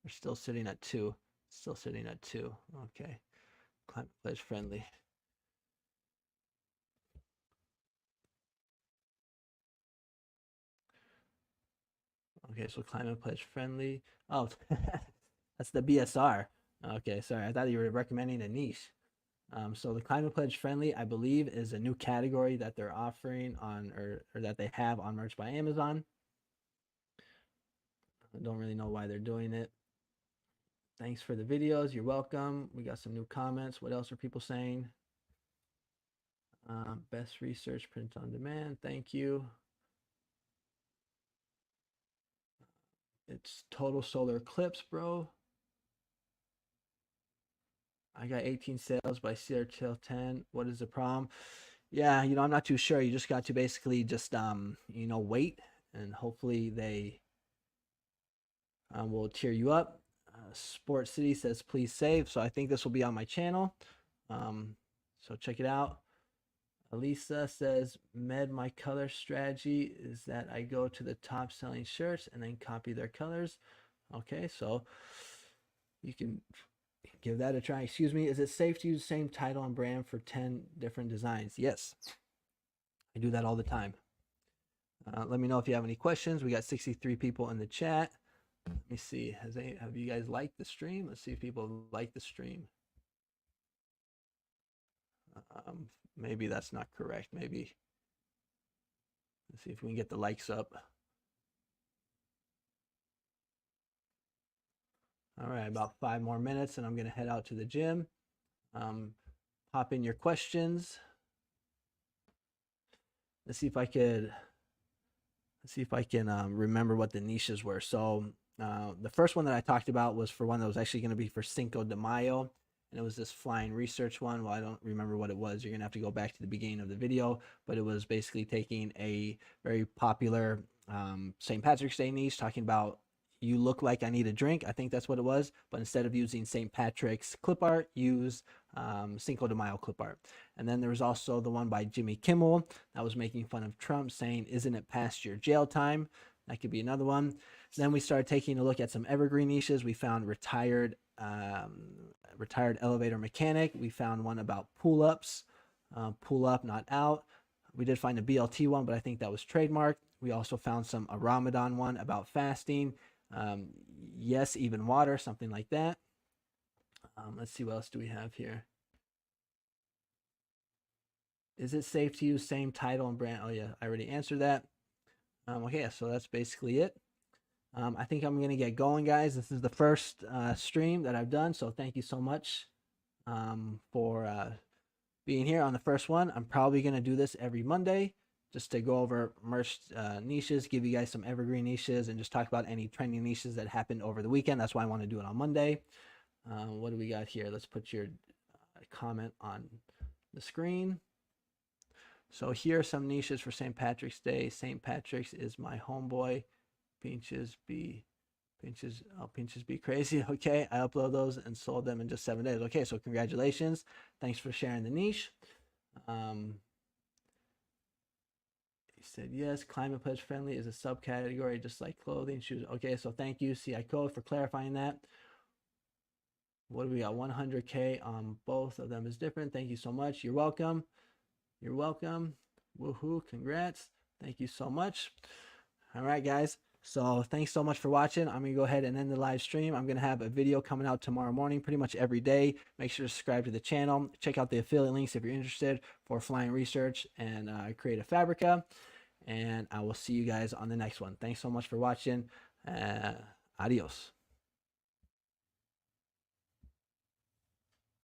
We're still sitting at 2. Still sitting at 2. Okay. Climate pledge friendly. Okay, so climate pledge friendly. Oh, that's the BSR. Okay, sorry. I thought you were recommending a niche. So the climate pledge friendly, I believe, is a new category that they're offering on, or that they have on Merch by Amazon. I don't really know why they're doing it. Thanks for the videos. You're welcome. We got some new comments. What else are people saying? Best research print on demand. Thank you. It's total solar eclipse, bro. I got 18 sales, but I see our till 10. What is the problem? Yeah, I'm not too sure. You just got to basically just wait, and hopefully they will cheer you up. Sport City says please save. So I think this will be on my channel. So check it out. Elisa says my color strategy is that I go to the top selling shirts and then copy their colors. Okay, so you can give that a try. Excuse me, is it safe to use the same title and brand for 10 different designs? Yes, I do that all the time. Let me know if you have any questions. We got 63 people in the chat. Let me see. Have you guys liked the stream? Let's see if people like the stream. Maybe that's not correct. Maybe. Let's see if we can get the likes up. All right, about 5 more minutes, and I'm going to head out to the gym. Pop in your questions. Let's see if I can remember what the niches were. So the first one that I talked about was for one that was actually going to be for Cinco de Mayo, and it was this flying research one. Well, I don't remember what it was. You're going to have to go back to the beginning of the video, but it was basically taking a very popular St. Patrick's Day niche, talking about you look like I need a drink. I think that's what it was. But instead of using St. Patrick's clip art, use Cinco de Mayo clip art. And then there was also the one by Jimmy Kimmel that was making fun of Trump, saying, "Isn't it past your jail time?" That could be another one. Then we started taking a look at some evergreen niches. We found retired elevator mechanic. We found one about pull-ups, pull up, not out. We did find a BLT one, but I think that was trademarked. We also found a Ramadan one about fasting. Yes, even water, something like that. Let's see, what else do we have here? Is it safe to use same title and brand? Oh yeah, I already answered that. Okay, so that's basically it. I think I'm gonna get going, guys. This is the first stream that I've done, so thank you so much for being here on the first one. I'm probably gonna do this every Monday, just to go over merch niches, give you guys some evergreen niches, and just talk about any trending niches that happened over the weekend. That's why I want to do it on Monday. What do we got here? Let's put your comment on the screen. So here are some niches for St. Patrick's Day. St. Patrick's is my homeboy. Pinches be crazy. Okay, I upload those and sold them in just 7 days. Okay, so congratulations. Thanks for sharing the niche. He said yes, climate pledge friendly is a subcategory just like clothing, shoes. Okay, so thank you, CI Code, for clarifying that. What do we got? 100K on both of them is different. Thank you so much. You're welcome. You're welcome. Woohoo, congrats. Thank you so much. All right, guys. So thanks so much for watching. I'm going to go ahead and end the live stream. I'm going to have a video coming out tomorrow morning, pretty much every day. Make sure to subscribe to the channel. Check out the affiliate links if you're interested for flying research and create a Fabrica. And I will see you guys on the next one. Thanks so much for watching. Adios.